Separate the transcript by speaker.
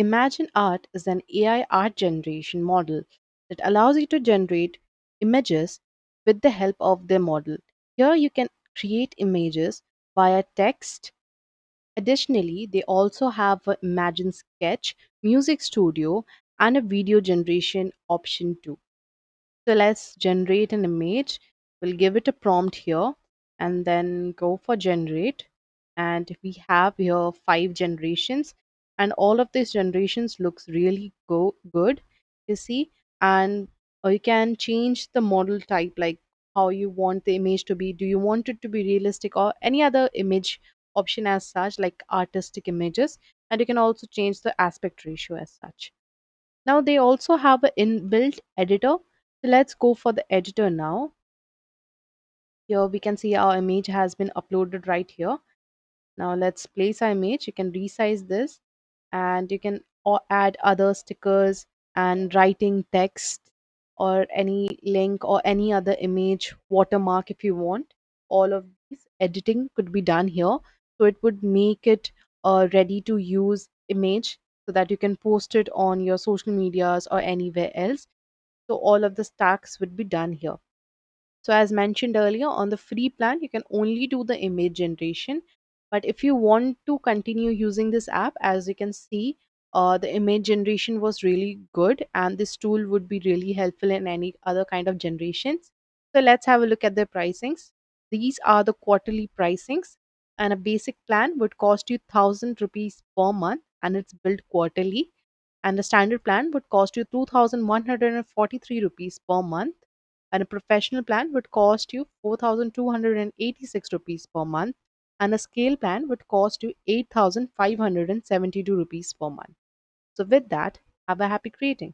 Speaker 1: Imagine Art is an AI art generation model that allows you to generate images with the help of the model. Here you can create images via text. Additionally, they also have a Imagine Sketch, Music Studio, and a video generation option too. So let's generate an image. We'll give it a prompt here and then go for generate. And we have here five generations, and all of these generations looks really good, you see. And you can change the model type, like how you want the image to be. Do you want it to be realistic or any other image option as such, like artistic images? And you can also change the aspect ratio as such. Now they also have an inbuilt editor. So let's go for the editor now. Here we can see our image has been uploaded right here. Now let's place our image. You can resize this and you can add other stickers and writing text or any link or any other image watermark if you want. All of these editing could be done here. So it would make it a ready to use image so that you can post it on your social medias or anywhere else. So all of the stacks would be done here. So as mentioned earlier, on the free plan, you can only do the image generation. But if you want to continue using this app, as you can see, the image generation was really good, and this tool would be really helpful in any other kind of generations. So let's have a look at the pricings. These are the quarterly pricings, and a basic plan would cost you 1,000 rupees per month, and it's billed quarterly. And the standard plan would cost you 2,143 rupees per month, and a professional plan would cost you 4,286 rupees per month, and a scale plan would cost you 8,572 rupees per month. So with that, have a happy creating.